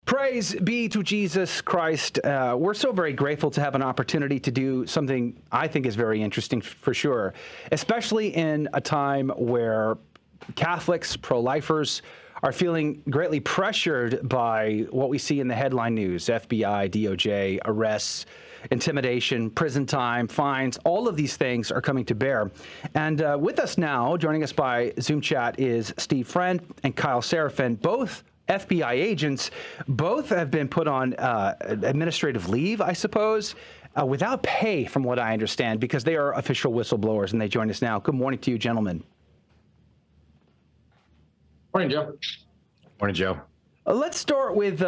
Praise be to Jesus Christ. We're so very grateful to have an opportunity to do something I think is very interesting for sure, especially in a time where Catholics, pro-lifers, are feeling greatly pressured by what we see in the headline news: FBI, DOJ, arrests, intimidation, prison time, fines. All of these things are coming to bear. And with us now, joining us by Zoom chat, is Steve Friend and Kyle Seraphin, both FBI agents. Both have been put on administrative leave, I suppose, without pay, from what I understand, because they are official whistleblowers, and they join us now. Good morning to you, gentlemen. Morning, Joe. Morning, Joe. Let's start with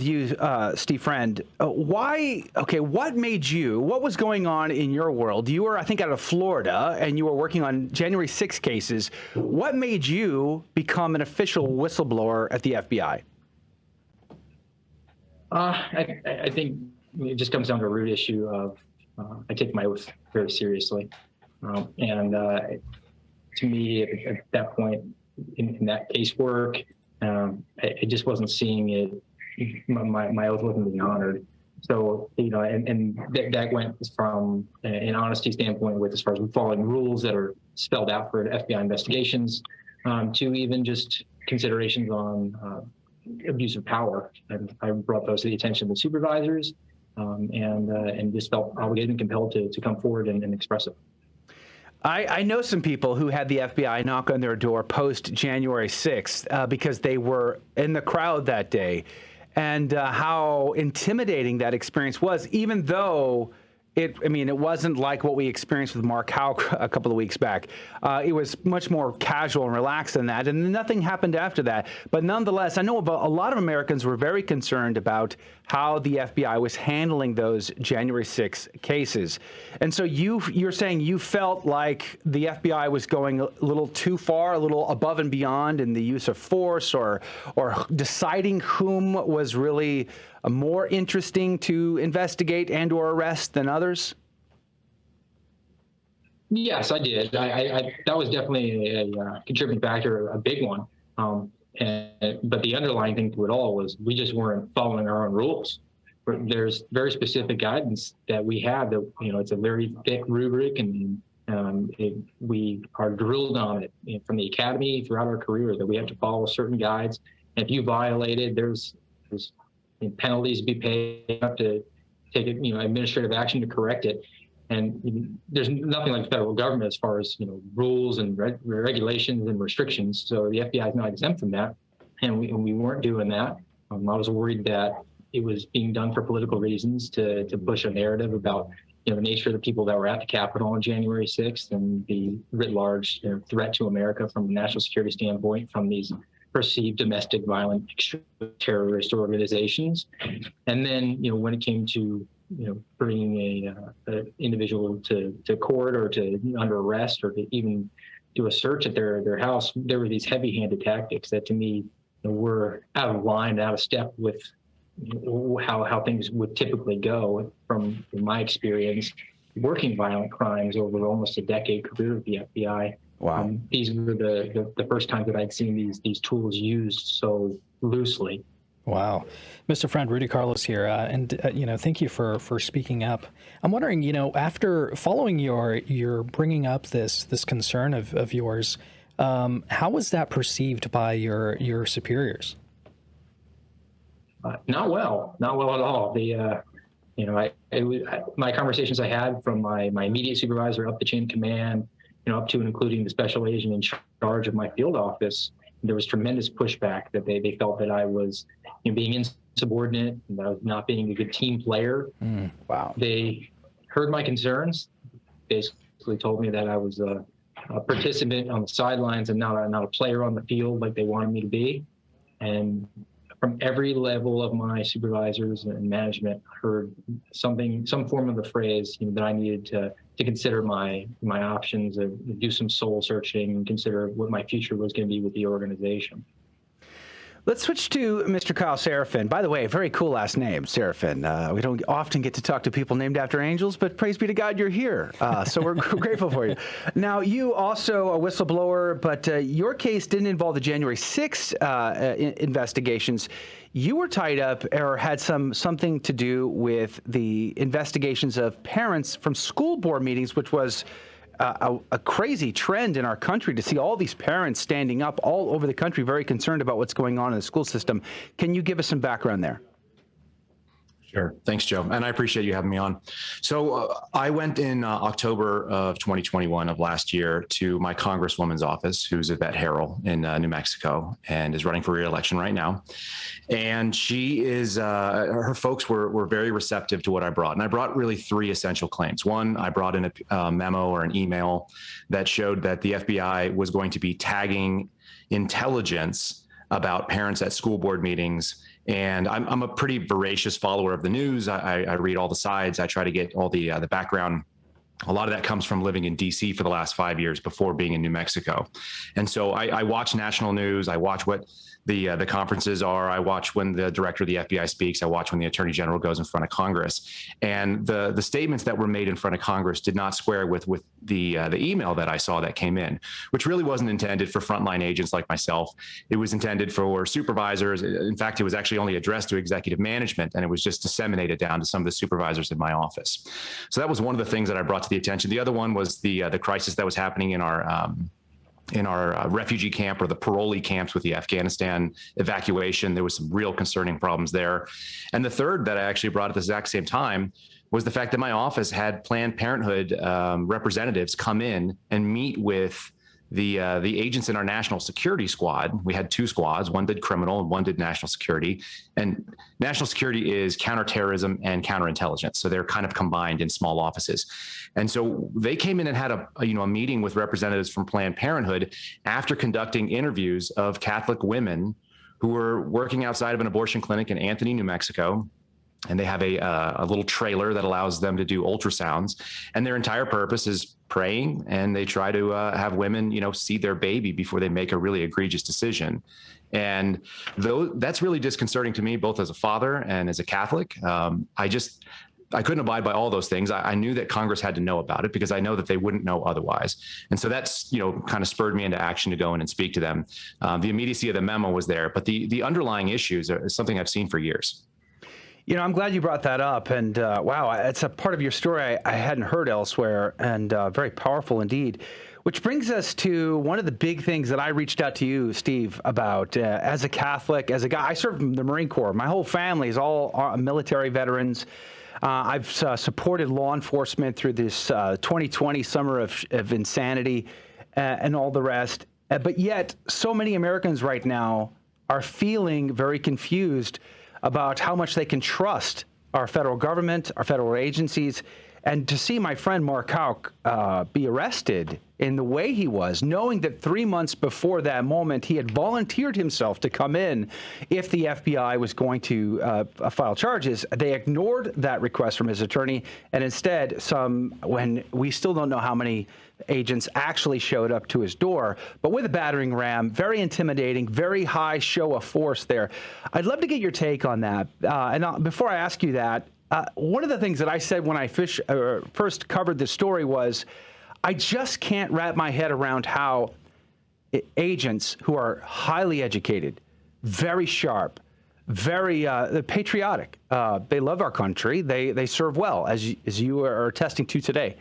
you, Steve Friend. What made you? What was going on in your world? You were, I think, out of Florida, and you were working on January 6 cases. What made you become an official whistleblower at the FBI? I think it just comes down to a root issue of I take my oath very seriously, and to me, at that point in that casework, I just wasn't seeing it. My oath wasn't being honored. So, and that went from an honesty standpoint, with as far as following rules that are spelled out for FBI investigations, to even just considerations on abuse of power. And I brought those to the attention of the supervisors, and just felt obligated and compelled to come forward and express it. I know some people who had the FBI knock on their door post January 6th because they were in the crowd that day, and how intimidating that experience was, even though it wasn't like what we experienced with Mark Howe a couple of weeks back. It was much more casual and relaxed than that, and nothing happened after that. But nonetheless, I know about a lot of Americans were very concerned about how the FBI was handling those January 6 cases. And so you're saying you felt like the FBI was going a little too far, a little above and beyond in the use of force, or deciding whom was really more interesting to investigate and or arrest than others? Yes, I did. I that was definitely a contributing factor, a big one. But the underlying thing to it all was we just weren't following our own rules. There's very specific guidance that we have that, it's a very thick rubric, and we are drilled on it from the academy throughout our career, that we have to follow certain guides. And if you violate it, there's penalties to be paid. You have to take administrative action to correct it. And there's nothing like the federal government as far as rules and regulations and restrictions. So the FBI is not exempt from that, and we weren't doing that. I was worried that it was being done for political reasons to push a narrative about the nature of the people that were at the Capitol on January 6th and the writ large threat to America from a national security standpoint from these perceived domestic violent terrorist organizations. And then when it came to bringing a individual to court or to under arrest or to even do a search at their house, there were these heavy-handed tactics that to me were out of line and out of step with how things would typically go from my experience working violent crimes over almost a decade career at the FBI. Wow. These were the first time that I'd seen these tools used so loosely. Wow. Mr. Friend, Rudy Carlos here, and thank you for speaking up. I'm wondering, after following your bringing up this concern of yours, how was that perceived by your superiors? Not well at all. My conversations I had from my immediate supervisor up the chain of command, up to and including the special agent in charge of my field office, there was tremendous pushback that they felt that I was being insubordinate and that I was not being a good team player. Wow. They heard my concerns, basically told me that I was a participant on the sidelines and not a player on the field like they wanted me to be. And from every level of my supervisors and management, heard some form of the phrase that I needed to consider my options, do some soul searching, and consider what my future was going to be with the organization. Let's switch to Mr. Kyle Seraphin. By the way, very cool last name, Seraphin. We don't often get to talk to people named after angels, but praise be to God you're here. So we're grateful for you. Now, you also a whistleblower, but your case didn't involve the January 6th investigations. You were tied up or had something to do with the investigations of parents from school board meetings, which was a crazy trend in our country to see all these parents standing up all over the country, very concerned about what's going on in the school system. Can you give us some background there? Sure. Thanks, Joe. And I appreciate you having me on. So I went in October of 2021 of last year to my congresswoman's office, who's Yvette Harrell in New Mexico and is running for re-election right now. And she is, her folks were very receptive to what I brought. And I brought really three essential claims. One, I brought in a memo or an email that showed that the FBI was going to be tagging intelligence about parents at school board meetings. And I'm a pretty voracious follower of the news. I read all the sides. I try to get all the background. A lot of that comes from living in DC for the last 5 years before being in New Mexico. And so I watch national news. I watch what the conferences are. I watch when the director of the FBI speaks. I watch when the attorney general goes in front of Congress. And the statements that were made in front of Congress did not square with the email that I saw that came in, which really wasn't intended for frontline agents like myself. It was intended for supervisors. In fact, it was actually only addressed to executive management, and it was just disseminated down to some of the supervisors in my office. So that was one of the things that I brought to the attention. The other one was the crisis that was happening in our refugee camp or the parolee camps with the Afghanistan evacuation. There was some real concerning problems there. And the third that I actually brought at the exact same time was the fact that my office had Planned Parenthood representatives come in and meet with the agents in our national security squad. We had two squads, one did criminal and one did national security. And national security is counterterrorism and counterintelligence. So they're kind of combined in small offices. And so they came in and had a meeting with representatives from Planned Parenthood after conducting interviews of Catholic women who were working outside of an abortion clinic in Anthony, New Mexico. And they have a little trailer that allows them to do ultrasounds. And their entire purpose is praying, and they try to have women, see their baby before they make a really egregious decision. And that's really disconcerting to me, both as a father and as a Catholic. I couldn't abide by all those things. I knew that Congress had to know about it because I know that they wouldn't know otherwise. And so that's, kind of spurred me into action to go in and speak to them. The immediacy of the memo was there, but the underlying issues is something I've seen for years. I'm glad you brought that up. And wow, it's a part of your story I hadn't heard elsewhere, and very powerful indeed. Which brings us to one of the big things that I reached out to you, Steve, about as a Catholic, as a guy. I served in the Marine Corps. My whole family is all military veterans. I've supported law enforcement through this 2020 summer of insanity and all the rest. But yet, so many Americans right now are feeling very confused about how much they can trust our federal government, our federal agencies, and to see my friend Mark Houck be arrested in the way he was, knowing that 3 months before that moment, he had volunteered himself to come in if the FBI was going to file charges. They ignored that request from his attorney, and instead, when we still don't know how many agents actually showed up to his door, but with a battering ram, very intimidating, very high show of force there. I'd love to get your take on that. And before I ask you that, one of the things that I said when I first covered this story was, I just can't wrap my head around how agents who are highly educated, very sharp, very patriotic, they love our country, they serve well, as you are attesting to today.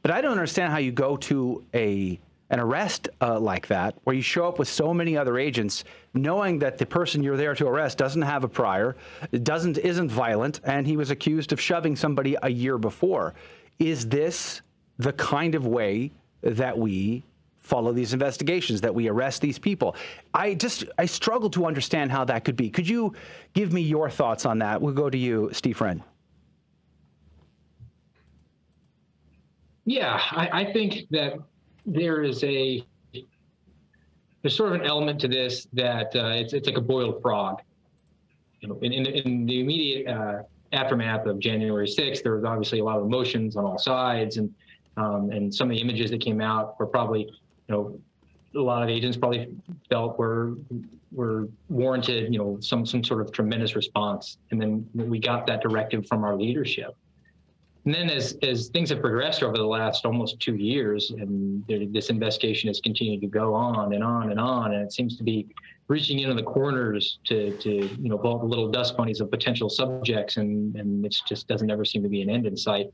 But I don't understand how you go to an arrest like that, where you show up with so many other agents, knowing that the person you're there to arrest doesn't have a prior, isn't violent, and he was accused of shoving somebody a year before. Is this the kind of way that we follow these investigations, that we arrest these people? I struggle to understand how that could be. Could you give me your thoughts on that? We'll go to you, Steve Friend. Yeah, I think that there's sort of an element to this that it's like a boiled frog. In the immediate aftermath of January 6th, there was obviously a lot of emotions on all sides, and some of the images that came out were probably, a lot of agents probably felt were warranted, some sort of tremendous response. And then we got that directive from our leadership. And then as things have progressed over the last almost 2 years, and this investigation has continued to go on and on and on, and it seems to be reaching into the corners to all the little dust bunnies of potential subjects, and it just doesn't ever seem to be an end in sight.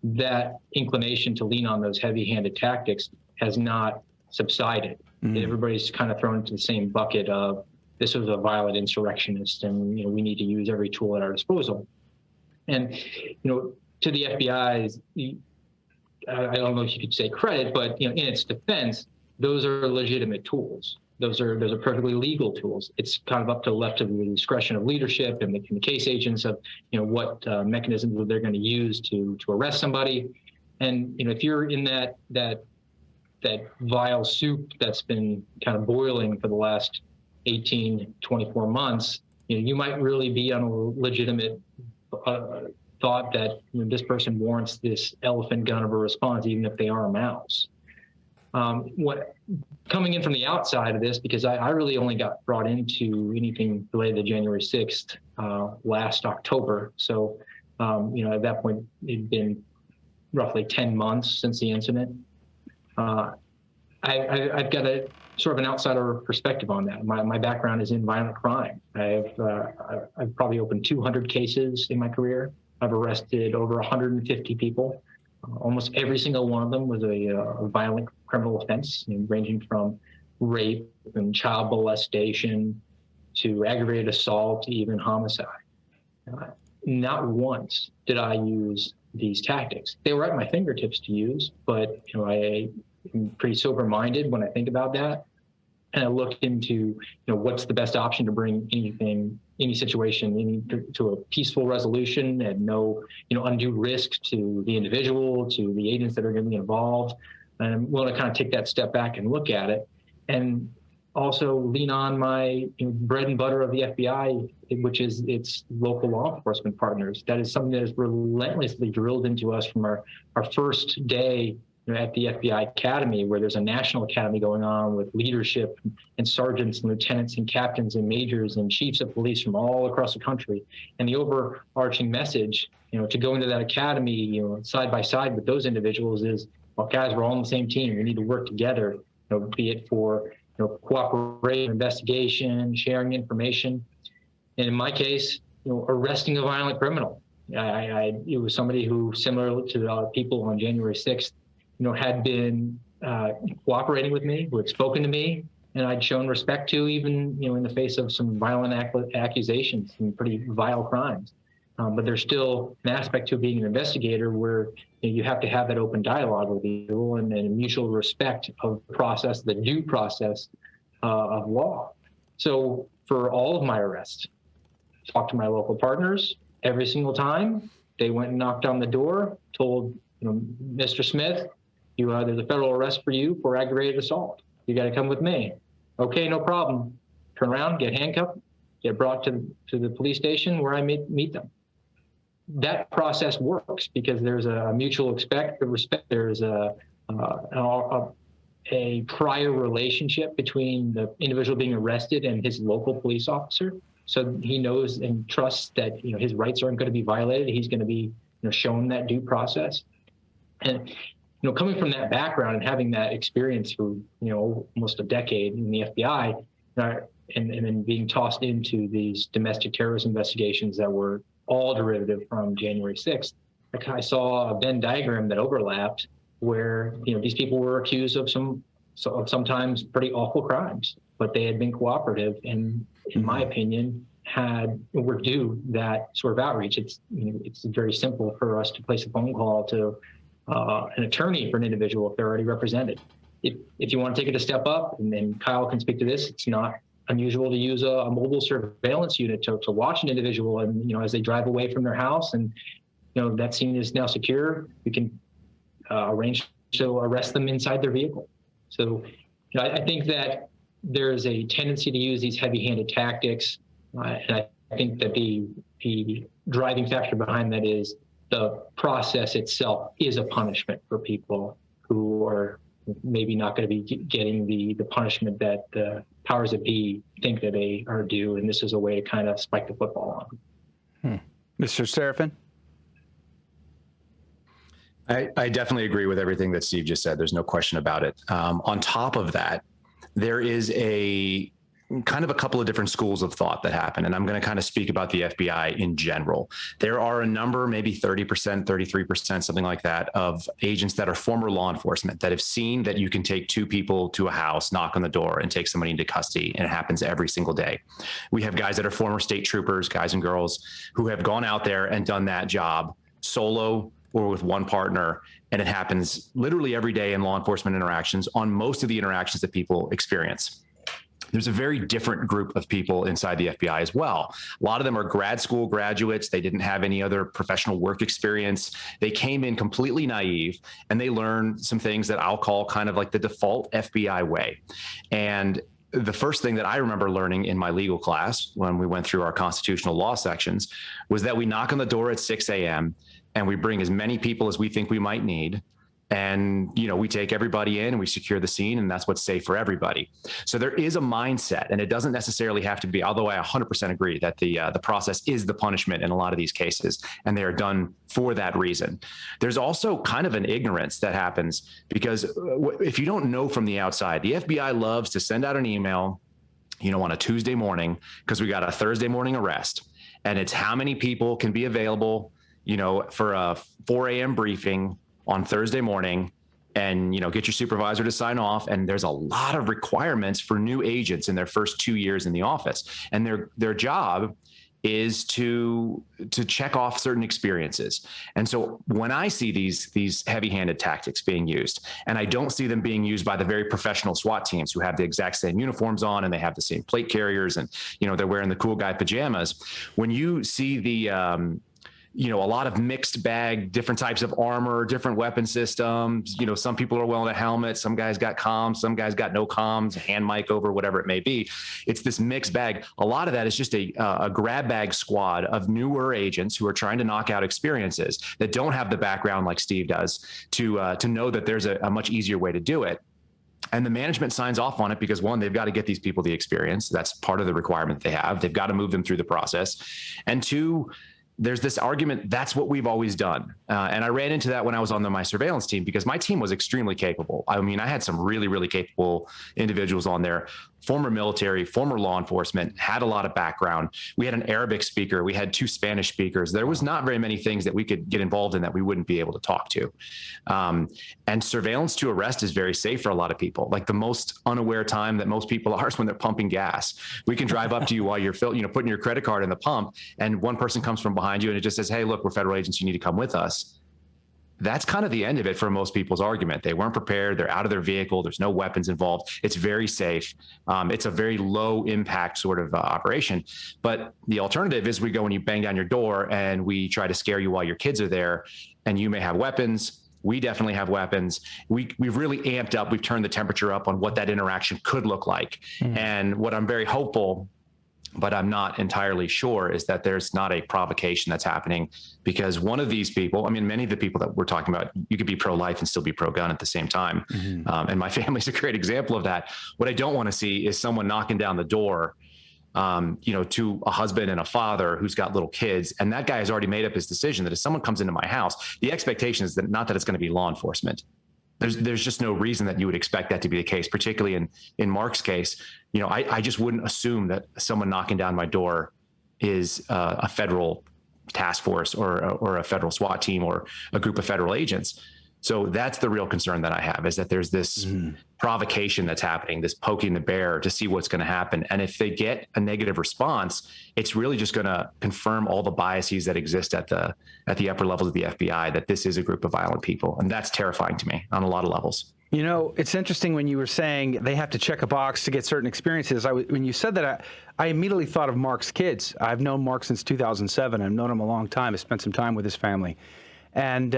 That inclination to lean on those heavy-handed tactics has not subsided. Everybody's kind of thrown into the same bucket of this was a violent insurrectionist, and we need to use every tool at our disposal. And to the FBI's, I don't know if you could say credit, but in its defense, those are legitimate tools. Those are perfectly legal tools. It's kind of up to the discretion of leadership and the case agents of what mechanisms they're going to use to arrest somebody. And if you're in that vile soup that's been kind of boiling for the last 18, 24 months, you might really be on a legitimate thought that this person warrants this elephant gun of a response, even if they are a mouse. Coming in from the outside of this, because I really only got brought into anything related to January 6th last October. So, at that point, it'd been roughly 10 months since the incident. I've got a sort of an outsider perspective on that. My background is in violent crime. I've probably opened 200 cases in my career. I've arrested over 150 people. Almost every single one of them was a violent criminal offense, ranging from rape and child molestation to aggravated assault to even homicide. Not once did I use these tactics. They were at my fingertips to use, but I am pretty sober-minded when I think about that. And I looked into what's the best option to bring any situation to a peaceful resolution and no undue risk to the individual, to the agents that are going to be involved. And I'm willing to kind of take that step back and look at it, and also lean on my bread and butter of the FBI, which is its local law enforcement partners. That is something that is relentlessly drilled into us from our first day at the FBI Academy, where there's a national academy going on with leadership and sergeants and lieutenants and captains and majors and chiefs of police from all across the country. And the overarching message, to go into that academy, side by side with those individuals is, well, guys, we're all on the same team. We need to work together, be it for cooperation, investigation, sharing information. And in my case, arresting a violent criminal. It was somebody who, similar to the people on January 6th, had been cooperating with me, who had spoken to me, and I'd shown respect to, even in the face of some violent accusations and pretty vile crimes. But there's still an aspect to being an investigator where you have to have that open dialogue with people and mutual respect of the process, the due process of law. So for all of my arrests, talked to my local partners every single time. They went and knocked on the door, told Mr. Smith, there's a federal arrest for you for aggravated assault. You got to come with me. Okay, no problem. Turn around, get handcuffed, get brought to the police station where I meet them. That process works because there's a mutual respect. There's a prior relationship between the individual being arrested and his local police officer. So he knows and trusts that his rights aren't going to be violated. He's going to be shown that due process. And coming from that background and having that experience for almost a decade in the FBI, and then being tossed into these domestic terrorist investigations that were all derivative from January 6th, I saw a Venn diagram that overlapped where these people were accused of sometimes pretty awful crimes, but they had been cooperative and, in my opinion, were due that sort of outreach. It's very simple for us to place a phone call to an attorney for an individual if they're already represented. If you want to take it a step up, and then Kyle can speak to this, it's not unusual to use a mobile surveillance unit to watch an individual, and as they drive away from their house, and that scene is now secure, we can arrange to arrest them inside their vehicle. So I think that there's a tendency to use these heavy-handed tactics, and I think that the driving factor behind that is the process itself is a punishment for people who are maybe not going to be getting the punishment that the powers that be think that they are due, and this is a way to kind of spike the football on. Mr. Seraphin? I definitely agree with everything that Steve just said. There's no question about it. On top of that, there is a kind of a couple of different schools of thought that happen. And I'm going to kind of speak about the FBI in general. There are a number, maybe 30%, 33%, something like that, of agents that are former law enforcement that have seen that you can take two people to a house, knock on the door, and take somebody into custody. And it happens every single day. We have guys that are former state troopers, guys and girls, who have gone out there and done that job solo or with one partner. And it happens literally every day in law enforcement interactions on most of the interactions that people experience. There's a very different group of people inside the FBI as well. A lot of them are grad school graduates. They didn't have any other professional work experience. They came in completely naive, and they learned some things that I'll call kind of like the default FBI way. And the first thing that I remember learning in my legal class when we went through our constitutional law sections was that we knock on the door at 6 a.m. and we bring as many people as we think we might need. And, we take everybody in and we secure the scene, and that's what's safe for everybody. So there is a mindset, and it doesn't necessarily have to be, although I 100% agree that the process is the punishment in a lot of these cases, and they are done for that reason. There's also kind of an ignorance that happens because if you don't know from the outside, the FBI loves to send out an email, on a Tuesday morning, because we got a Thursday morning arrest, and it's how many people can be available, for a 4 a.m. briefing on Thursday morning, and get your supervisor to sign off. And there's a lot of requirements for new agents in their first 2 years in the office, and their job is to check off certain experiences. And so when I see these heavy-handed tactics being used, and I don't see them being used by the very professional SWAT teams who have the exact same uniforms on, and they have the same plate carriers, and they're wearing the cool guy pajamas. When you see the a lot of mixed bag, different types of armor, different weapon systems. Some people are wearing a helmet, some guys got comms, some guys got no comms, hand mic over, whatever it may be. It's this mixed bag. A lot of that is just a grab bag squad of newer agents who are trying to knock out experiences that don't have the background like Steve does to know that there's a much easier way to do it. And the management signs off on it because, one, they've got to get these people the experience. That's part of the requirement they have. They've got to move them through the process. And two, there's this argument, that's what we've always done. And I ran into that when I was on my surveillance team, because my team was extremely capable. I mean, I had some really, really capable individuals on there, former military, former law enforcement, had a lot of background. We had an Arabic speaker. We had 2 Spanish speakers. There was not very many things that we could get involved in that we wouldn't be able to talk to. And surveillance to arrest is very safe for a lot of people. Like, the most unaware time that most people are is when they're pumping gas. We can drive up to you while you're putting your credit card in the pump, and one person comes from behind you and it just says, "Hey, look, we're federal agents. You need to come with us." That's kind of the end of it for most people's argument. They weren't prepared. They're out of their vehicle. There's no weapons involved. It's very safe. It's a very low impact sort of operation. But the alternative is we go and you bang down your door and we try to scare you while your kids are there, and you may have weapons. We definitely have weapons. We've really amped up. We've turned the temperature up on what that interaction could look like. And what I'm very hopeful, but I'm not entirely sure, is that there's not a provocation that's happening, because one of these people, many of the people that we're talking about, you could be pro-life and still be pro-gun at the same time. And my family's a great example of that. What I don't want to see is someone knocking down the door, to a husband and a father who's got little kids. And that guy has already made up his decision that if someone comes into my house, the expectation is that not that it's going to be law enforcement. There's just no reason that you would expect that to be the case, particularly in Mark's case. I just wouldn't assume that someone knocking down my door is a federal task force or a federal SWAT team or a group of federal agents. So that's the real concern that I have, is that there's this provocation that's happening, this poking the bear to see what's going to happen. And if they get a negative response, it's really just going to confirm all the biases that exist at the upper levels of the FBI, that this is a group of violent people. And that's terrifying to me on a lot of levels. It's interesting when you were saying they have to check a box to get certain experiences. When you said that, I immediately thought of Mark's kids. I've known Mark since 2007. I've known him a long time. I spent some time with his family. And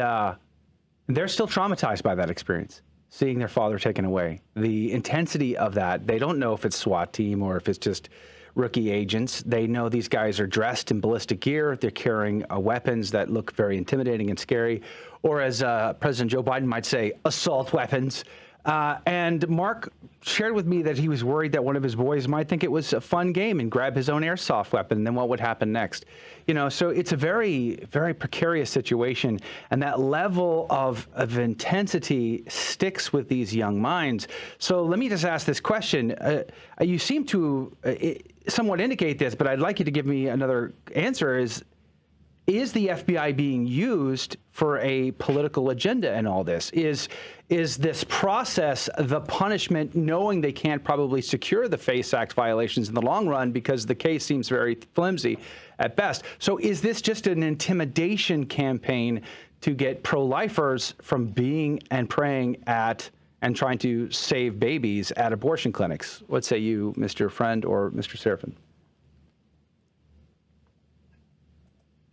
they're still traumatized by that experience, seeing their father taken away. The intensity of that, they don't know if it's SWAT team or if it's just rookie agents. They know these guys are dressed in ballistic gear. They're carrying weapons that look very intimidating and scary, or as President Joe Biden might say, assault weapons. And Mark shared with me that he was worried that one of his boys might think it was a fun game and grab his own airsoft weapon, and then what would happen next? So it's a very, very precarious situation, and that level of intensity sticks with these young minds. So let me just ask this question. You seem to somewhat indicate this, but I'd like you to give me another answer. Is the FBI being used for a political agenda in all this? Is this process the punishment, knowing they can't probably secure the FACE Act violations in the long run because the case seems very flimsy at best? So is this just an intimidation campaign to get pro-lifers from being and praying at and trying to save babies at abortion clinics? What say you, Mr. Friend or Mr. Seraphin?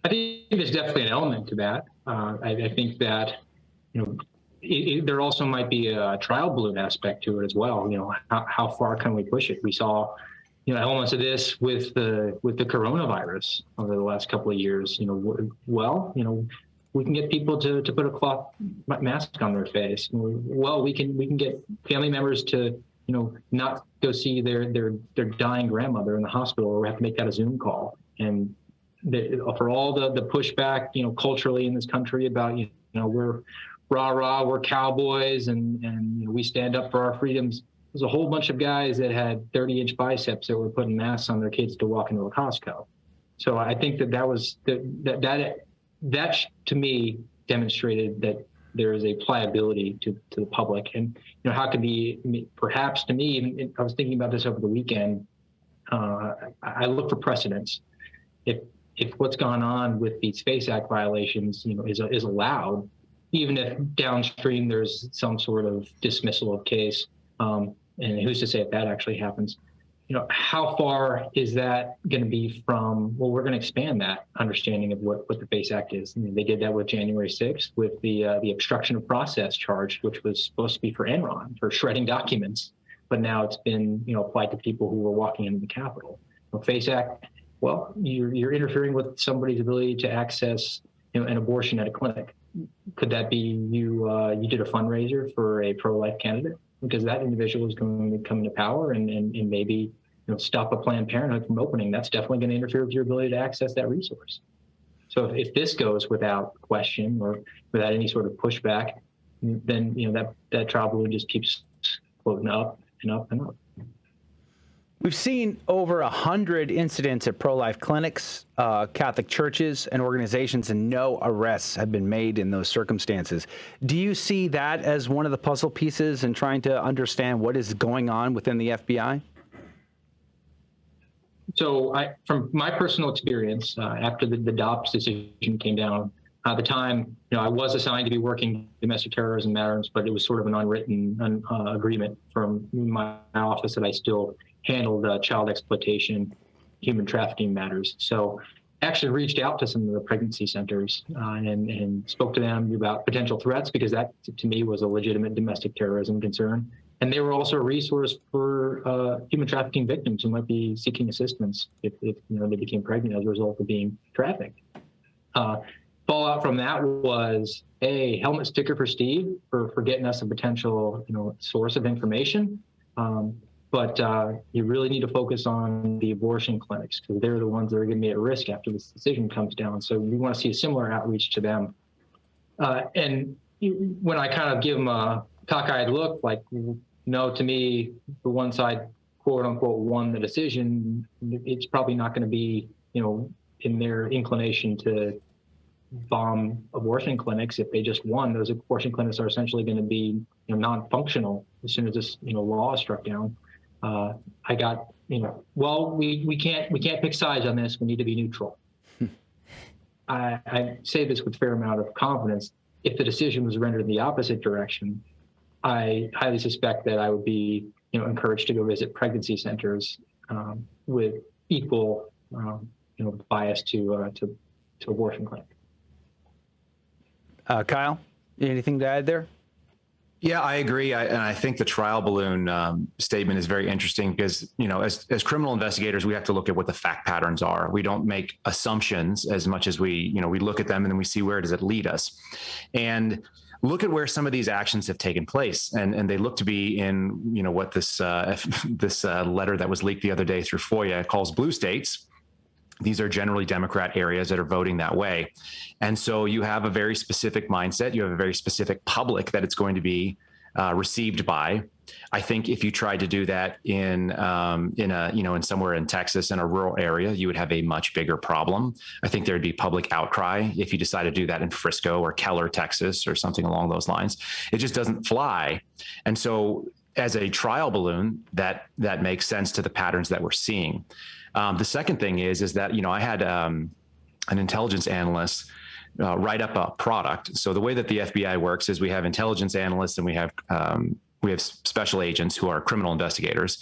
I think there's definitely an element to that. I think that, there also might be a trial balloon aspect to it as well. How far can we push it? We saw, elements of this with the coronavirus over the last couple of years. We can get people to put a cloth mask on their face. Well, we can get family members to, not go see their dying grandmother in the hospital, or we have to make that a Zoom call. And for all the pushback, culturally in this country about, we're rah-rah, we're cowboys, and we stand up for our freedoms. There's a whole bunch of guys that had 30-inch biceps that were putting masks on their kids to walk into a Costco. So I think that to me demonstrated that there is a pliability to the public. And, how could perhaps to me, I was thinking about this over the weekend, I look for precedents. If what's gone on with these FACE Act violations, is allowed, even if downstream there's some sort of dismissal of case, and who's to say if that actually happens, how far is that going to be from, well, we're going to expand that understanding of what the FACE Act is. They did that with January 6th with the obstruction of process charge, which was supposed to be for Enron, for shredding documents, but now it's been, applied to people who were walking into the Capitol. FACE Act, well, you're interfering with somebody's ability to access, an abortion at a clinic. Could that be you did a fundraiser for a pro-life candidate? Because that individual is going to come into power and maybe stop a Planned Parenthood from opening. That's definitely going to interfere with your ability to access that resource. So if this goes without question or without any sort of pushback, then that trial balloon just keeps floating up and up and up. We've seen over 100 incidents at pro-life clinics, Catholic churches, and organizations, and no arrests have been made in those circumstances. Do you see that as one of the puzzle pieces in trying to understand what is going on within the FBI? So from my personal experience, after the Dobbs decision came down, at the time, I was assigned to be working domestic terrorism matters, but it was sort of an unwritten agreement from my office that I still handled child exploitation, human trafficking matters. So actually reached out to some of the pregnancy centers and spoke to them about potential threats, because that to me was a legitimate domestic terrorism concern. And they were also a resource for human trafficking victims who might be seeking assistance if they became pregnant as a result of being trafficked. Fallout from that was a helmet sticker for Steve for getting us a potential source of information. But you really need to focus on the abortion clinics, because they're the ones that are going to be at risk after this decision comes down. So we want to see a similar outreach to them. And when I kind of give them a cockeyed look, like, to me, the one side, quote unquote, won the decision, it's probably not going to be, in their inclination to bomb abortion clinics. If they just won, those abortion clinics are essentially going to be non-functional as soon as this law is struck down. I got, we can't pick sides on this. We need to be neutral. I say this with a fair amount of confidence. If the decision was rendered in the opposite direction, I highly suspect that I would be, encouraged to go visit pregnancy centers with equal, bias to abortion clinic. Kyle, anything to add there? Yeah, I agree. And I think the trial balloon statement is very interesting because, as criminal investigators, we have to look at what the fact patterns are. We don't make assumptions as much as we look at them and then we see where does it lead us. And look at where some of these actions have taken place, and they look to be in, what this letter that was leaked the other day through FOIA calls blue states. These are generally Democrat areas that are voting that way. And so you have a very specific mindset. You have a very specific public that it's going to be received by. I think if you tried to do that in somewhere in Texas in a rural area, you would have a much bigger problem. I think there'd be public outcry if you decide to do that in Frisco or Keller, Texas, or something along those lines. It just doesn't fly. And so as a trial balloon, that makes sense to the patterns that we're seeing. The second thing is that, I had an intelligence analyst write up a product. So the way that the FBI works is we have intelligence analysts and we have special agents who are criminal investigators.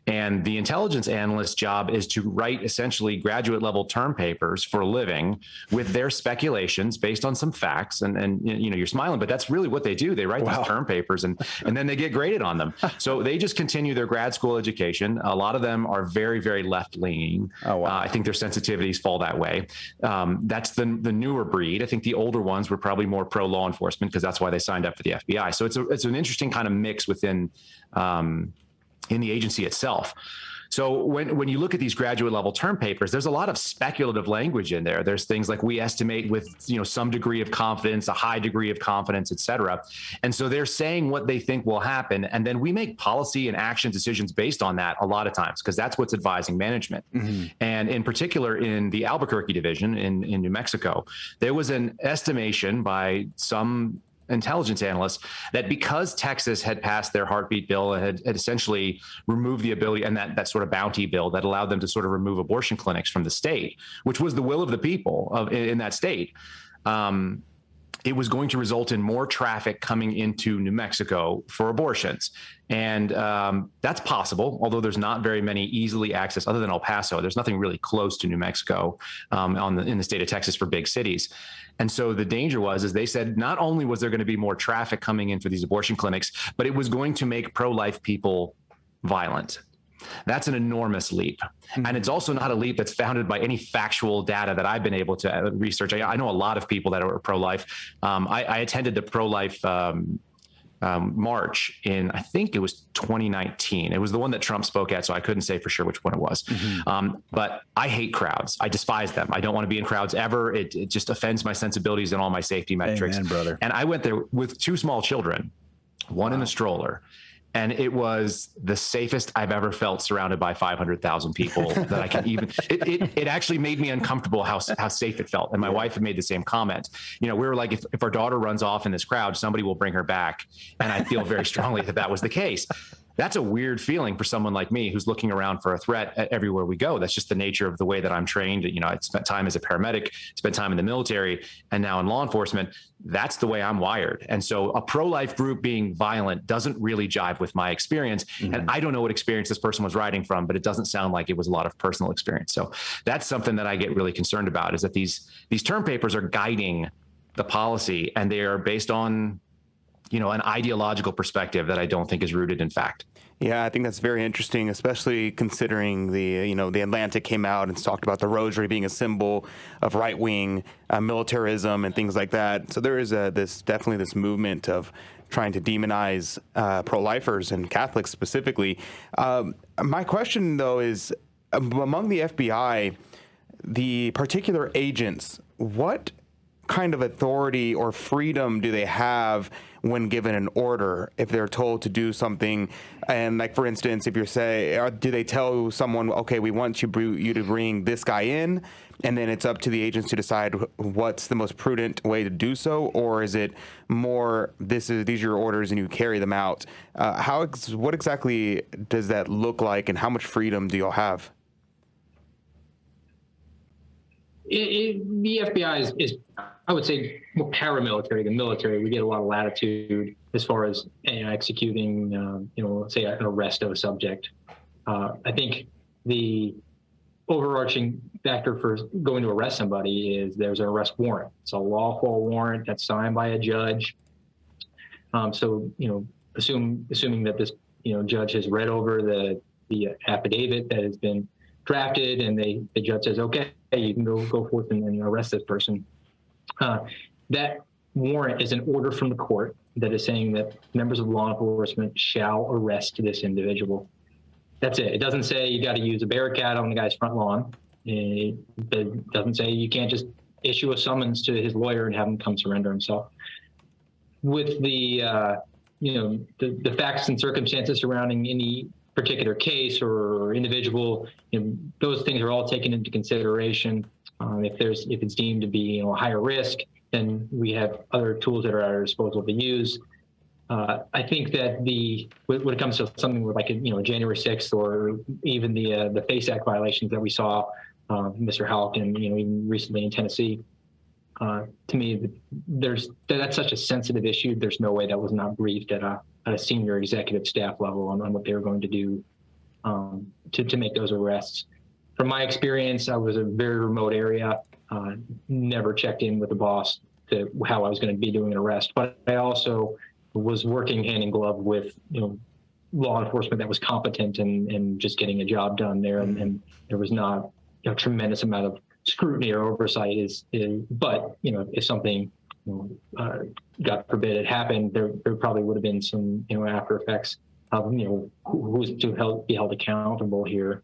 And the intelligence analyst's job is to write essentially graduate level term papers for a living with their speculations based on some facts. And you're smiling, but that's really what they do. They write these term papers and then they get graded on them. So they just continue their grad school education. A lot of them are very, very left leaning. Oh, wow. I think their sensitivities fall that way. That's the newer breed. I think the older ones were probably more pro law enforcement because that's why they signed up for the FBI. So it's an interesting kind of mix within in the agency itself. So when you look at these graduate level term papers, there's a lot of speculative language in there. There's things like we estimate with some degree of confidence, a high degree of confidence, et cetera. And so they're saying what they think will happen. And then we make policy and action decisions based on that a lot of times, because that's what's advising management. Mm-hmm. And in particular, in the Albuquerque division in New Mexico, there was an estimation by some intelligence analysts that because Texas had passed their heartbeat bill and had essentially removed the ability, and that sort of bounty bill that allowed them to sort of remove abortion clinics from the state, which was the will of the people in that state, it was going to result in more traffic coming into New Mexico for abortions. And that's possible, although there's not very many easily accessed, other than El Paso. There's nothing really close to New Mexico in the state of Texas for big cities. And so the danger is they said not only was there going to be more traffic coming in for these abortion clinics, but it was going to make pro-life people violent. That's an enormous leap. Mm-hmm. And it's also not a leap that's founded by any factual data that I've been able to research. I know a lot of people that are pro-life. I attended the pro-life march in, I think it was 2019. It was the one that Trump spoke at, so I couldn't say for sure which one it was. Mm-hmm. But I hate crowds. I despise them. I don't want to be in crowds ever. It just offends my sensibilities and all my safety metrics. Amen, brother. And I went there with two small children, one in a stroller. And it was the safest I've ever felt surrounded by 500,000 people that I can even, it actually made me uncomfortable how safe it felt. And my wife had made the same comment. We were like, if our daughter runs off in this crowd, somebody will bring her back. And I feel very strongly that was the case. That's a weird feeling for someone like me who's looking around for a threat everywhere we go. That's just the nature of the way that I'm trained. I spent time as a paramedic, spent time in the military, and now in law enforcement. That's the way I'm wired. And so a pro-life group being violent doesn't really jive with my experience. Mm-hmm. And I don't know what experience this person was writing from, but it doesn't sound like it was a lot of personal experience. So that's something that I get really concerned about, is that these term papers are guiding the policy, and they are based on an ideological perspective that I don't think is rooted in fact. Yeah, I think that's very interesting, especially considering the Atlantic came out and talked about the rosary being a symbol of right-wing militarism and things like that. So there is definitely this movement of trying to demonize pro-lifers and Catholics specifically. My question, though, is among the FBI, the particular agents, what kind of authority or freedom do they have when given an order, if they're told to do something? And like, for instance, if do they tell someone, okay, we want you to bring this guy in, and then it's up to the agents to decide what's the most prudent way to do so? Or is it more, these are your orders and you carry them out? What exactly does that look like, and how much freedom do y'all have? The FBI is, I would say, more paramilitary than military. We get a lot of latitude as far as executing, say an arrest of a subject. I think the overarching factor for going to arrest somebody is there's an arrest warrant. It's a lawful warrant that's signed by a judge. So assuming that this judge has read over the affidavit that has been drafted, and the judge says, okay, you can go forth and arrest this person. That warrant is an order from the court that is saying that members of law enforcement shall arrest this individual. That's it. It doesn't say you got to use a barricade on the guy's front lawn. It doesn't say you can't just issue a summons to his lawyer and have him come surrender himself. With the facts and circumstances surrounding any particular case or individual, those things are all taken into consideration. If it's deemed to be a higher risk, then we have other tools that are at our disposal to use. I think that when it comes to something like a January 6th or even the FACE Act violations that we saw, Mr. Halkin, even recently in Tennessee, to me, that's such a sensitive issue. There's no way that was not briefed at a senior executive staff level on what they were going to do to make those arrests. From my experience, I was a very remote area, never checked in with the boss to how I was going to be doing an arrest, but I also was working hand in glove with law enforcement that was competent and just getting a job done there, and there was not a tremendous amount of scrutiny or oversight. But if something God forbid it happened, there probably would have been some after effects of who's to be held accountable here.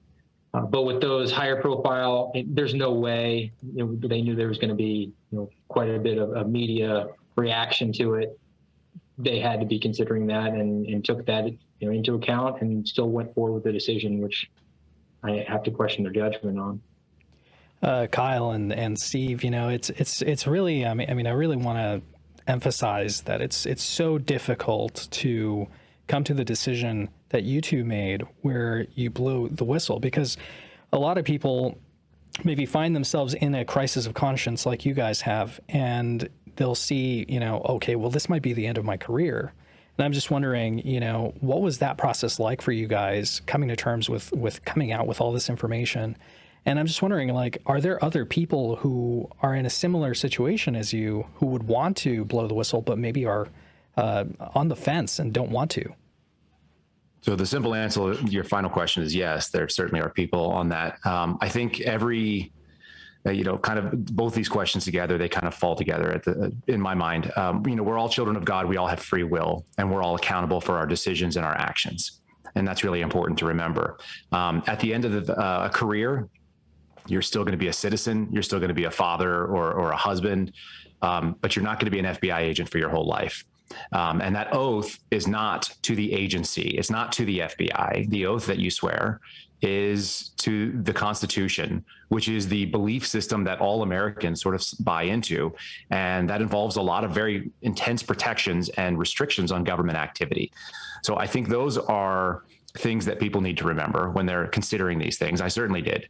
But with those higher profile, there's no way they knew there was going to be quite a bit of media reaction to it. They had to be considering that and took that into account and still went forward with the decision, which I have to question their judgment on. Kyle and Steve, it's really, I really want to emphasize that it's so difficult to come to the decision that you two made where you blew the whistle, because a lot of people maybe find themselves in a crisis of conscience like you guys have, and they'll see, okay, well, this might be the end of my career. And I'm just wondering, what was that process like for you guys coming to terms with coming out with all this information? And I'm just wondering, are there other people who are in a similar situation as you who would want to blow the whistle, but maybe are on the fence and don't want to? So the simple answer to your final question is yes, there certainly are people on that. I think every, kind of both these questions together, they kind of fall together in my mind. We're all children of God. We all have free will, and we're all accountable for our decisions and our actions. And that's really important to remember. At the end of a career, you're still going to be a citizen. You're still going to be a father or a husband, but you're not going to be an FBI agent for your whole life. And that oath is not to the agency. It's not to the FBI. The oath that you swear is to the Constitution, which is the belief system that all Americans sort of buy into. And that involves a lot of very intense protections and restrictions on government activity. So I think those are things that people need to remember when they're considering these things. I certainly did.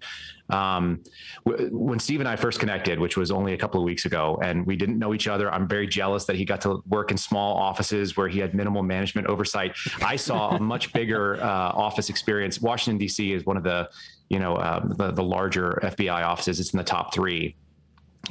When Steve and I first connected, which was only a couple of weeks ago, and we didn't know each other, I'm very jealous that he got to work in small offices where he had minimal management oversight. I saw a much bigger office experience. Washington, D.C. is one of the larger FBI offices. It's in the top 3.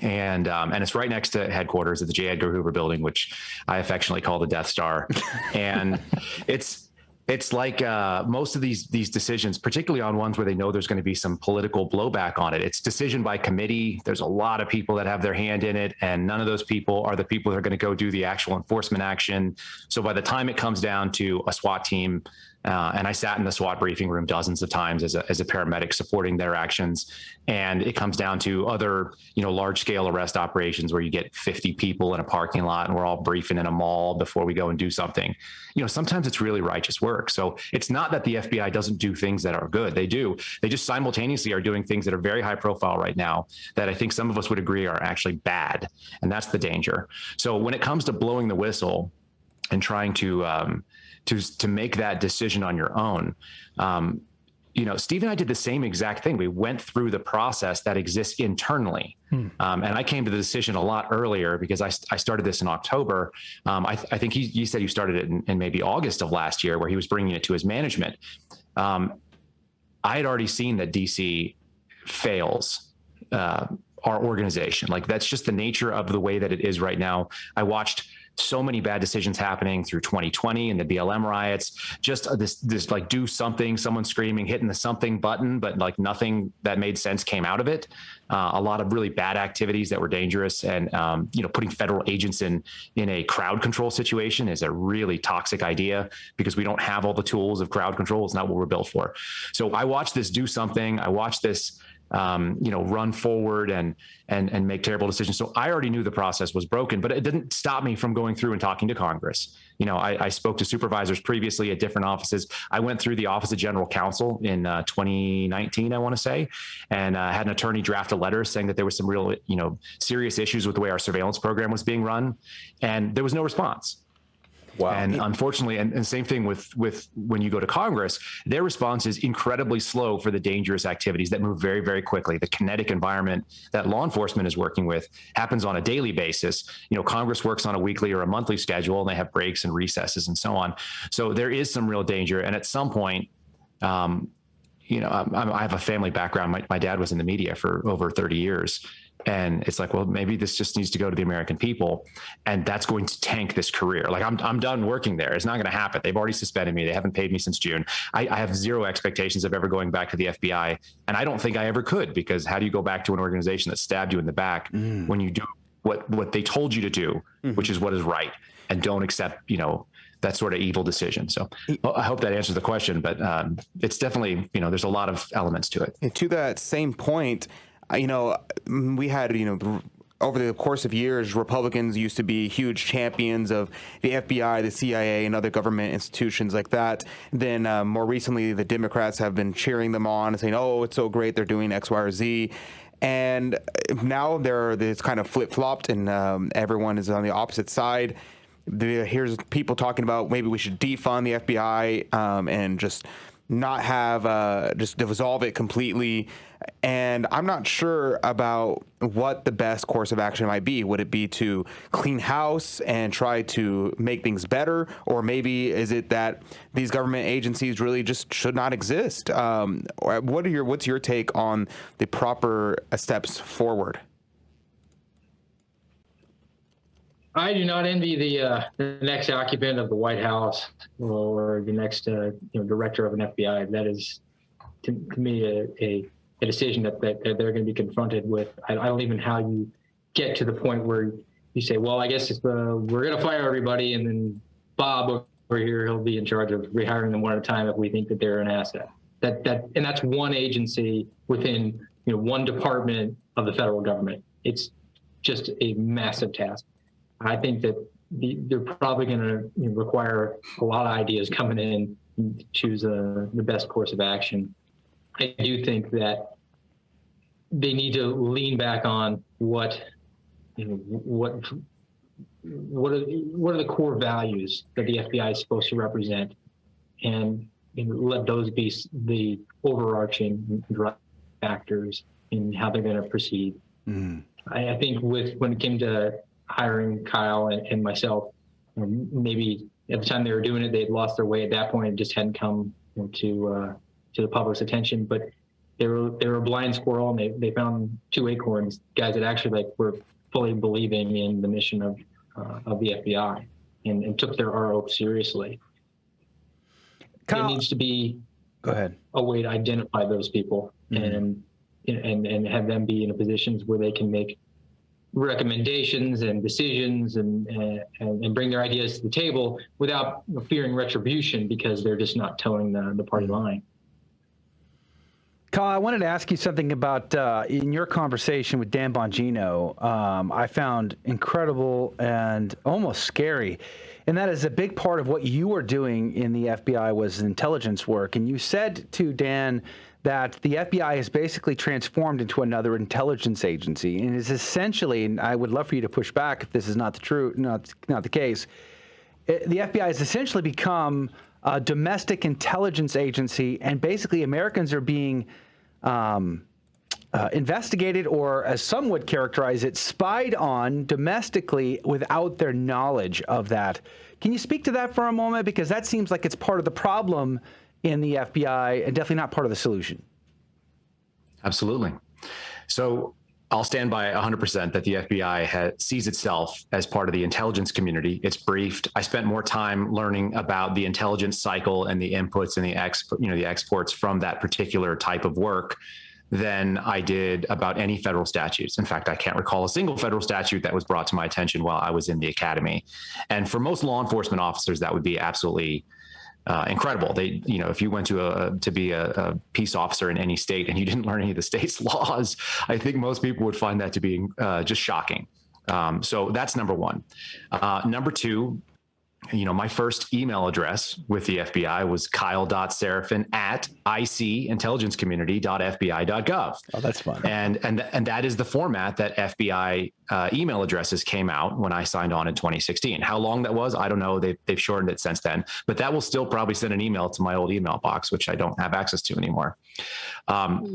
And it's right next to headquarters at the J. Edgar Hoover building, which I affectionately call the Death Star. And it's like most of these decisions, particularly on ones where they know there's going to be some political blowback on it. It's decision by committee. There's a lot of people that have their hand in it, and none of those people are the people that are going to go do the actual enforcement action. So by the time it comes down to a SWAT team, and I sat in the SWAT briefing room dozens of times as a paramedic supporting their actions. And it comes down to other, large scale arrest operations where you get 50 people in a parking lot and we're all briefing in a mall before we go and do something. Sometimes it's really righteous work. So it's not that the FBI doesn't do things that are good. They do. They just simultaneously are doing things that are very high profile right now that I think some of us would agree are actually bad. And that's the danger. So when it comes to blowing the whistle and trying to make that decision on your own. Steve and I did the same exact thing. We went through the process that exists internally. And I came to the decision a lot earlier because I started this in October. I think he said you started it in maybe August of last year, where he was bringing it to his management. I had already seen that DC fails our organization. Like, that's just the nature of the way that it is right now. I watched so many bad decisions happening through 2020 and the BLM riots, just this like do something, someone screaming, hitting the something button, but like nothing that made sense came out of it. A lot of really bad activities that were dangerous, and putting federal agents in a crowd control situation is a really toxic idea because we don't have all the tools of crowd control. It's not what we're built for. So I watched this do something. I watched this run forward and make terrible decisions. So I already knew the process was broken, but it didn't stop me from going through and talking to Congress. I spoke to supervisors previously at different offices. I went through the Office of General Counsel in 2019, I want to say, and had an attorney draft a letter saying that there was some real, serious issues with the way our surveillance program was being run, and there was no response. Wow. And unfortunately, and same thing with when you go to Congress, their response is incredibly slow for the dangerous activities that move very, very quickly. The kinetic environment that law enforcement is working with happens on a daily basis. Congress works on a weekly or a monthly schedule, and they have breaks and recesses and so on. So there is some real danger. And at some point, I have a family background. My dad was in the media for over 30 years. And it's like, well, maybe this just needs to go to the American people, and that's going to tank this career. Like I'm done working there. It's not going to happen. They've already suspended me. They haven't paid me since June. I have zero expectations of ever going back to the FBI. And I don't think I ever could, because how do you go back to an organization that stabbed you in the back when you do what they told you to do, which is what is right, and don't accept, that sort of evil decision. So I hope that answers the question, but it's definitely, there's a lot of elements to it. And to that same point, we had, over the course of years, Republicans used to be huge champions of the FBI, the CIA, and other government institutions like that. Then more recently, the Democrats have been cheering them on and saying, oh, it's so great, they're doing X, Y, or Z. And now it's kind of flip-flopped, and everyone is on the opposite side. Here's people talking about maybe we should defund the FBI and just not have, just dissolve it completely. And I'm not sure about what the best course of action might be. Would it be to clean house and try to make things better? Or maybe is it that these government agencies really just should not exist? What's your take on the proper steps forward? I do not envy the next occupant of the White House or the next director of an FBI. That is, to me, a decision that they're going to be confronted with. I don't even know how you get to the point where you say, well, I guess we're going to fire everybody, and then Bob over here, he'll be in charge of rehiring them one at a time if we think that they're an asset. And that's one agency within one department of the federal government. It's just a massive task. I think that they're probably going to require a lot of ideas coming in to choose the best course of action. I do think that they need to lean back on what are the core values that the FBI is supposed to represent, and let those be the overarching factors in how they're going to proceed. I think when it came to hiring Kyle and myself, maybe at the time they were doing it, they had lost their way at that point and just hadn't come to the public's attention. But they were a blind squirrel, and they found two acorns, guys that actually were fully believing in the mission of the FBI and took their RO seriously. Kyle, there needs to be a way to identify those people and have them be in positions where they can make recommendations and decisions and bring their ideas to the table without fearing retribution because they're just not towing the party line. Kyle, I wanted to ask you something about in your conversation with Dan Bongino. I found incredible and almost scary, and that is a big part of what you were doing in the FBI was intelligence work. And you said to Dan that the FBI has basically transformed into another intelligence agency, and is essentially, and I would love for you to push back if this is not the case, the FBI has essentially become a domestic intelligence agency, and basically Americans are being investigated, or as some would characterize it, spied on domestically without their knowledge of that. Can you speak to that for a moment? Because that seems like it's part of the problem in the FBI and definitely not part of the solution. Absolutely. So I'll stand by 100% that the FBI sees itself as part of the intelligence community. It's briefed. I spent more time learning about the intelligence cycle and the inputs and the exports from that particular type of work than I did about any federal statutes. In fact, I can't recall a single federal statute that was brought to my attention while I was in the academy. And for most law enforcement officers, that would be absolutely incredible. They, if you went to be a peace officer in any state and you didn't learn any of the state's laws, I think most people would find that to be just shocking. So that's number one. Number two, my first email address with the FBI was kyle.seraphin@icintelligencecommunity.fbi.gov. Oh, that's fun. And that is the format that FBI email addresses came out when I signed on in 2016. How long that was, I don't know. They've shortened it since then, but that will still probably send an email to my old email box, which I don't have access to anymore.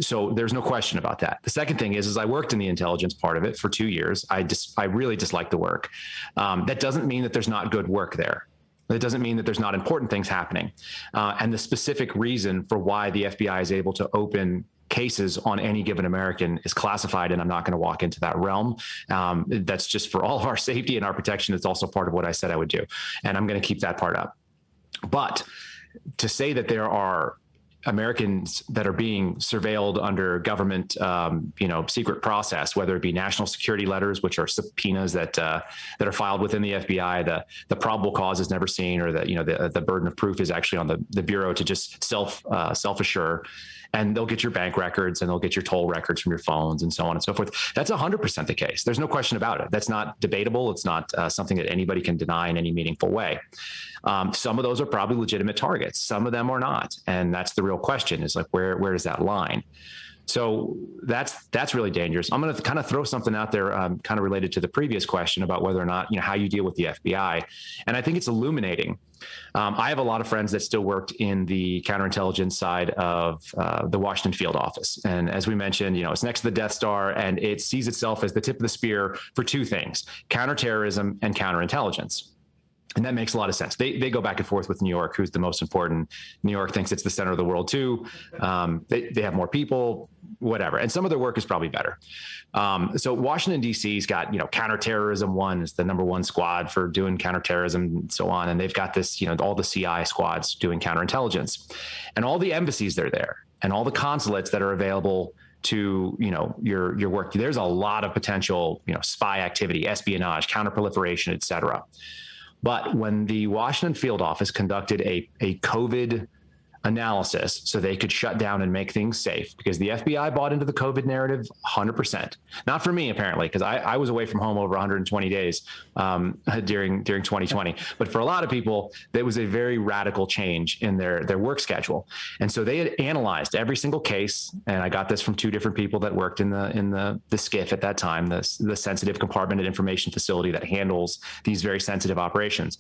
So there's no question about that. The second thing is I worked in the intelligence part of it for 2 years. I really disliked the work. That doesn't mean that there's not good work there. That doesn't mean that there's not important things happening. And the specific reason for why the FBI is able to open cases on any given American is classified, and I'm not going to walk into that realm. That's just for all of our safety and our protection. It's also part of what I said I would do. And I'm going to keep that part up. But to say that there are Americans that are being surveilled under government, secret process, whether it be national security letters, which are subpoenas that are filed within the FBI, the probable cause is never seen, or the burden of proof is actually on the Bureau to just self-assure. And they'll get your bank records and they'll get your toll records from your phones and so on and so forth. That's 100% the case. There's no question about it. That's not debatable. It's not something that anybody can deny in any meaningful way. Some of those are probably legitimate targets. Some of them are not. And that's the real question, is like, where is that line? So that's really dangerous. I'm going to kind of throw something out there kind of related to the previous question about whether or not, how you deal with the FBI. And I think it's illuminating. I have a lot of friends that still worked in the counterintelligence side of the Washington field office. And as we mentioned, it's next to the Death Star, and it sees itself as the tip of the spear for two things: counterterrorism and counterintelligence. And that makes a lot of sense. They go back and forth with New York, who's the most important. New York thinks it's the center of the world too. They have more people, whatever. And some of their work is probably better. So Washington, D.C.'s got, counterterrorism one is the number one squad for doing counterterrorism and so on. And they've got this, all the CI squads doing counterintelligence, and all the embassies that are there, and all the consulates that are available to, your work. There's a lot of potential, spy activity, espionage, counterproliferation, et cetera. But when the Washington field office conducted a COVID analysis so they could shut down and make things safe, because the FBI bought into the COVID narrative 100%. Not for me, apparently, because I was away from home over 120 days during 2020. But for a lot of people, there was a very radical change in their work schedule. And so they had analyzed every single case. And I got this from two different people that worked in the SCIF at that time, the Sensitive Compartmented Information Facility that handles these very sensitive operations.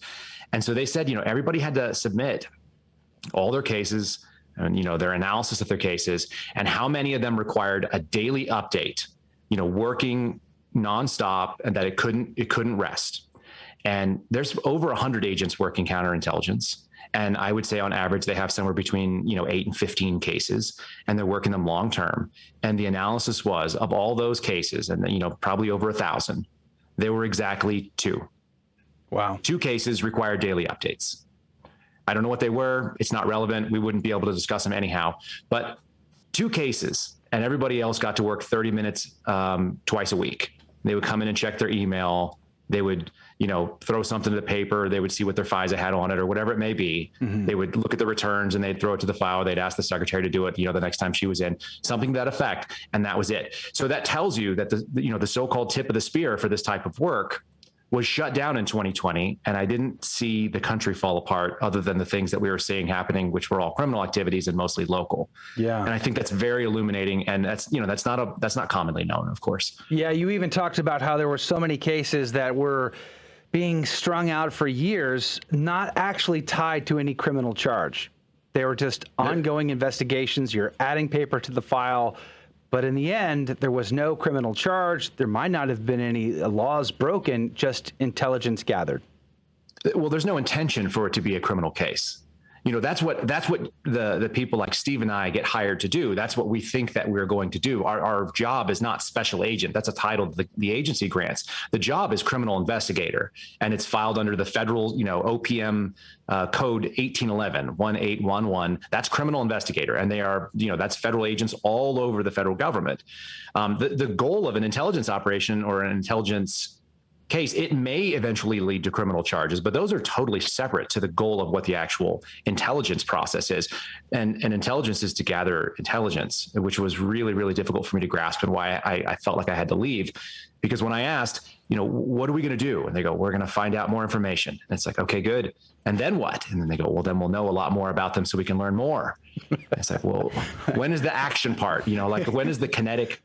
And so they said, everybody had to submit all their cases and, their analysis of their cases, and how many of them required a daily update, working nonstop, and that it couldn't rest. And there's over 100 agents working counterintelligence. And I would say on average, they have somewhere between, 8 and 15 cases, and they're working them long term. And the analysis was, of all those cases, and probably over 1,000, there were exactly 2. Wow. 2 cases required daily updates. I don't know what they were. It's not relevant. We wouldn't be able to discuss them anyhow. But 2 cases, and everybody else got to work 30 minutes twice a week. They would come in and check their email. They would, throw something to the paper. They would see what their FISA had on it or whatever it may be. Mm-hmm. They would look at the returns and they'd throw it to the file. They'd ask the secretary to do it, the next time she was in, something to that effect. And that was it. So that tells you that the so-called tip of the spear for this type of work was shut down in 2020. And I didn't see the country fall apart, other than the things that we were seeing happening, which were all criminal activities and mostly local. Yeah. And I think that's very illuminating. And that's not commonly known, of course. Yeah. You even talked about how there were so many cases that were being strung out for years, not actually tied to any criminal charge. They were just ongoing investigations. You're adding paper to the file. But in the end, there was no criminal charge. There might not have been any laws broken, just intelligence gathered. Well, there's no intention for it to be a criminal case. That's what the people like Steve and I get hired to do. That's what we think that we're going to do. Our job is not special agent. That's a title the agency grants. The job is criminal investigator, and it's filed under the federal, OPM code 1811. That's criminal investigator, and they are, that's federal agents all over the federal government. The goal of an intelligence operation or an intelligence case, it may eventually lead to criminal charges, but those are totally separate to the goal of what the actual intelligence process is. And intelligence is to gather intelligence, which was really, really difficult for me to grasp, and why I felt like I had to leave. Because when I asked, what are we going to do? And they go, we're going to find out more information. And it's like, okay, good. And then what? And then they go, well, then we'll know a lot more about them so we can learn more. It's like, well, when is the action part? When is the kinetic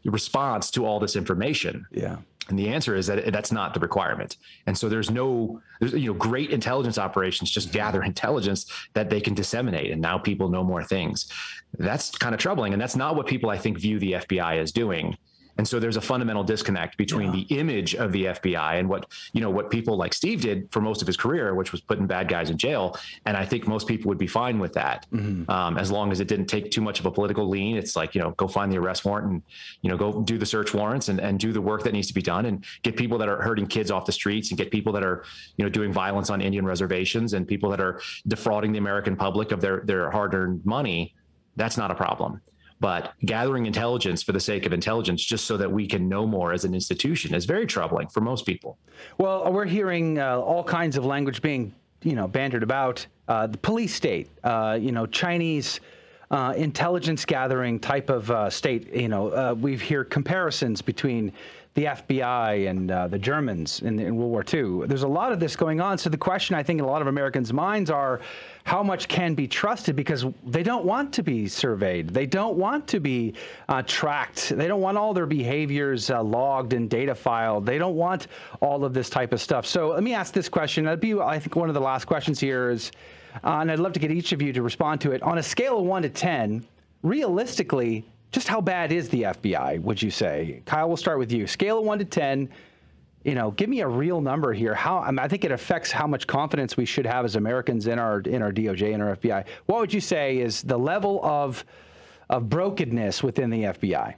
response to all this information? Yeah. And the answer is that that's not the requirement. And so there's great intelligence operations just gather intelligence that they can disseminate. And now people know more things. That's kind of troubling. And that's not what people, I think, view the FBI as doing. And so there's a fundamental disconnect between the image of the FBI and what people like Steve did for most of his career, which was putting bad guys in jail. And I think most people would be fine with that, as long as it didn't take too much of a political lean. It's like, go find the arrest warrant and, go do the search warrants and do the work that needs to be done, and get people that are hurting kids off the streets, and get people that are, doing violence on Indian reservations, and people that are defrauding the American public of their hard-earned money. That's not a problem. But gathering intelligence for the sake of intelligence, just so that we can know more as an institution, is very troubling for most people. Well, we're hearing all kinds of language being, bandied about. The police state, Chinese intelligence gathering type of state. We hear comparisons between the FBI and the Germans in World War II. There's a lot of this going on. So the question, I think, in a lot of Americans' minds are, how much can be trusted? Because they don't want to be surveyed. They don't want to be tracked. They don't want all their behaviors logged and data filed. They don't want all of this type of stuff. So let me ask this question. That'd be, I think, one of the last questions here is, and I'd love to get each of you to respond to it. On a scale of 1 to 10, realistically, just how bad is the FBI, would you say? Kyle, we'll start with you. Scale of 1 to 10, give me a real number here. I think it affects how much confidence we should have as Americans in our DOJ and our FBI. What would you say is the level of brokenness within the FBI?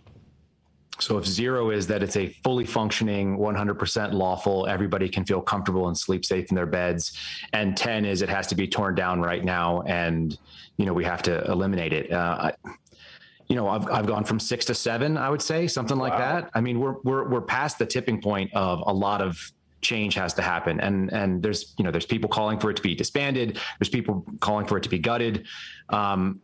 So if 0 is that it's a fully functioning, 100% lawful, everybody can feel comfortable and sleep safe in their beds, and 10 is it has to be torn down right now, and we have to eliminate it. I've gone from 6 to 7, I would say, something like that. I mean, we're past the tipping point of a lot of change has to happen. And there's people calling for it to be disbanded. There's people calling for it to be gutted. I'm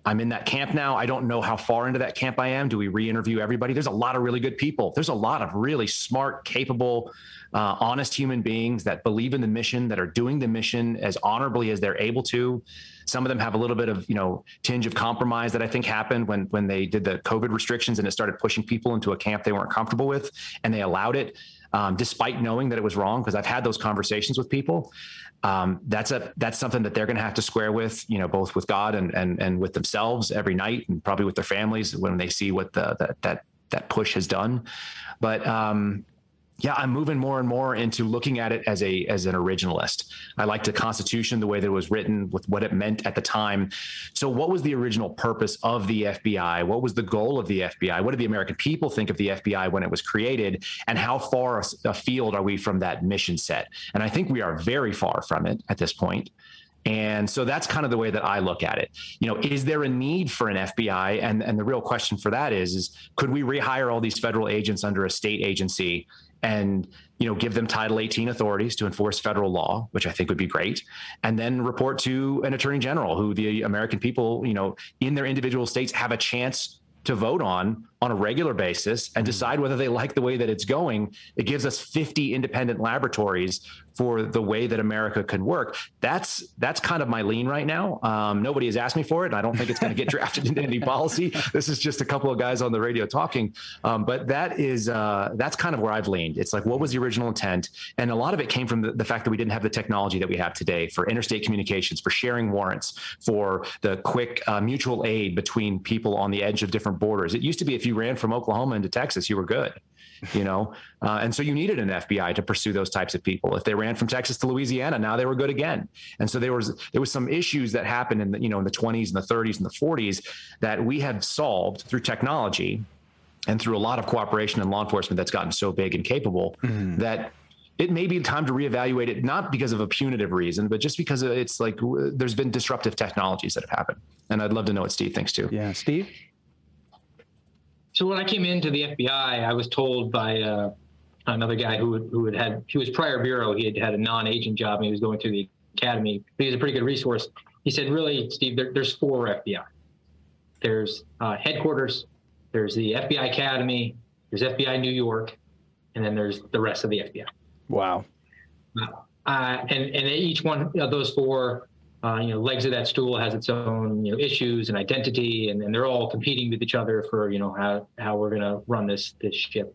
in that camp now. I don't know how far into that camp I am. Do we re-interview everybody? There's a lot of really good people. There's a lot of really smart, capable, honest human beings that believe in the mission, that are doing the mission as honorably as they're able to. Some of them have a little bit of, tinge of compromise that I think happened when they did the COVID restrictions and it started pushing people into a camp they weren't comfortable with, and they allowed it, despite knowing that it was wrong. Because I've had those conversations with people. That's something that they're going to have to square with, both with God and with themselves every night, and probably with their families when they see what that push has done. But I'm moving more and more into looking at it as an originalist. I like the Constitution, the way that it was written, with what it meant at the time. So what was the original purpose of the FBI? What was the goal of the FBI? What did the American people think of the FBI when it was created? And how far afield are we from that mission set? And I think we are very far from it at this point. And so that's kind of the way that I look at it. Is there a need for an FBI? And the real question for that is could we rehire all these federal agents under a state agency and, give them Title 18 authorities to enforce federal law, which I think would be great, and then report to an attorney general who the American people, in their individual states have a chance to vote on a regular basis and decide whether they like the way that it's going. It gives us 50 independent laboratories for the way that America can work. That's kind of my lean right now. Nobody has asked me for it, and I don't think it's going to get drafted into any policy. This is just a couple of guys on the radio talking. But that's kind of where I've leaned. It's like, what was the original intent? And a lot of it came from the fact that we didn't have the technology that we have today for interstate communications, for sharing warrants, for the quick mutual aid between people on the edge of different borders. It used to be if you ran from Oklahoma into Texas, you were good. And so you needed an FBI to pursue those types of people. If they ran from Texas to Louisiana, now they were good again. And so there was some issues that happened in the 20s and the 30s and the 40s that we have solved through technology and through a lot of cooperation in law enforcement that's gotten so big and capable that it may be time to reevaluate it, not because of a punitive reason, but just because it's like there's been disruptive technologies that have happened. And I'd love to know what Steve thinks too. Yeah, Steve? So when I came into the FBI, I was told by another guy who was prior bureau. He had a non-agent job and he was going through the academy. He was a pretty good resource. He said, really, Steve, there's 4 FBI. There's headquarters, there's the FBI Academy, there's FBI New York, and then there's the rest of the FBI. Wow. And each one of those 4 legs of that stool has its own, issues and identity, and they're all competing with each other for, how we're going to run this ship.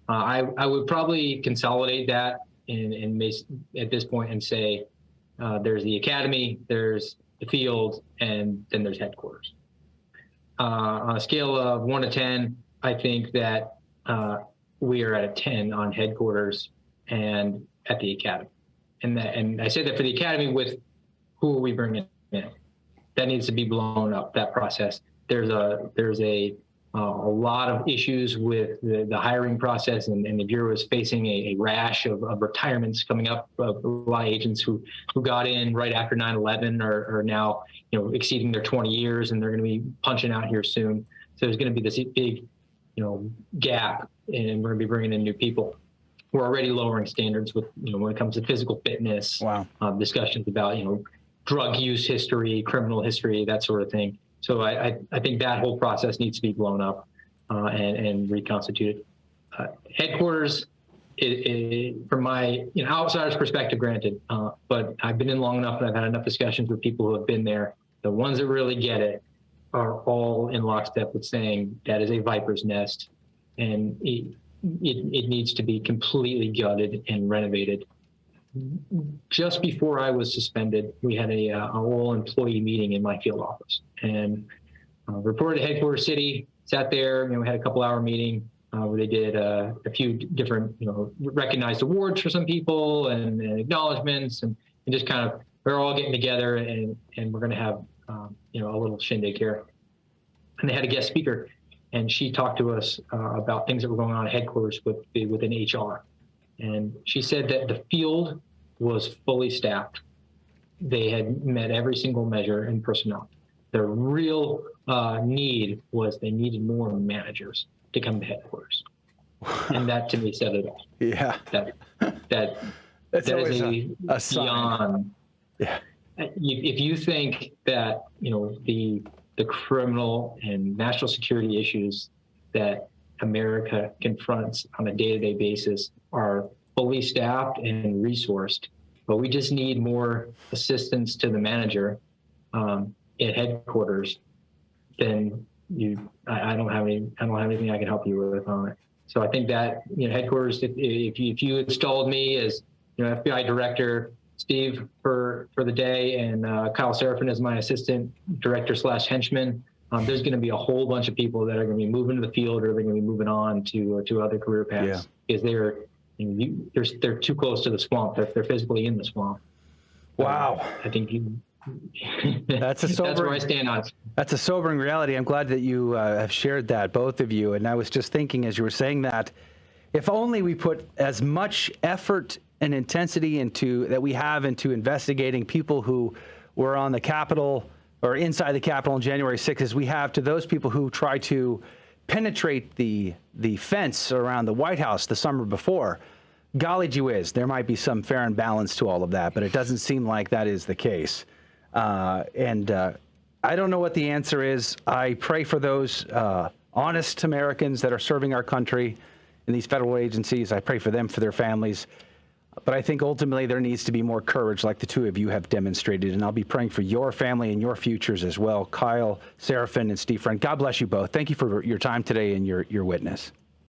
I would probably consolidate that at this point and say there's the academy, there's the field, and then there's headquarters. On a scale of 1 to 10, I think that we are at a 10 on headquarters and at the academy. And I say that for the academy with who are we bringing in? That needs to be blown up, that process. There's a lot of issues with the hiring process, and the Bureau is facing a rash of retirements coming up. A lot of agents who got in right after 9/11 are now exceeding their 20 years, and they're going to be punching out here soon. So there's going to be this big gap, and we're going to be bringing in new people. We're already lowering standards with when it comes to physical fitness. Wow. Discussions about drug use history, criminal history, that sort of thing. So I think that whole process needs to be blown up and reconstituted. Headquarters, from my outsider's perspective, granted, but I've been in long enough and I've had enough discussions with people who have been there. The ones that really get it are all in lockstep with saying that is a viper's nest, and it needs to be completely gutted and renovated. Just before I was suspended, we had a all employee meeting in my field office, and reported to headquarters city, sat there, we had a couple-hour meeting where they did a few different, recognized awards for some people and acknowledgments, and just kind of, we're all getting together and we're going to have, a little shindig here. And they had a guest speaker, and she talked to us about things that were going on at headquarters within HR. And she said that the field was fully staffed. They had met every single measure in personnel. The real need was they needed more managers to come to headquarters. And that to me said it all. Yeah. That is a sign. Beyond. Yeah. If you think that, the criminal and national security issues that America confronts on a day-to-day basis are fully staffed and resourced, but we just need more assistance to the manager at headquarters, then I don't have anything I can help you with on it. So I think that headquarters, if you installed me as FBI director, Steve for the day, and Kyle Seraphin as my assistant director / henchman, there's going to be a whole bunch of people that are going to be moving to the field, or they're going to be moving on to other career paths, because they're too close to the swamp. They're physically in the swamp. Wow. I think that's that's where I stand on it. That's a sobering reality. I'm glad that you have shared that, both of you. And I was just thinking as you were saying that, if only we put as much effort and intensity that we have into investigating people who were on the Capitol or inside the Capitol on January 6th as we have to those people who try to penetrate the fence around the White House the summer before. Golly gee whiz, there might be some fair and balance to all of that, but it doesn't seem like that is the case. I don't know what the answer is. I pray for those honest Americans that are serving our country in these federal agencies. I pray for them, for their families. But I think ultimately there needs to be more courage like the two of you have demonstrated. And I'll be praying for your family and your futures as well. Kyle Seraphin and Steve Friend, God bless you both. Thank you for your time today and your witness.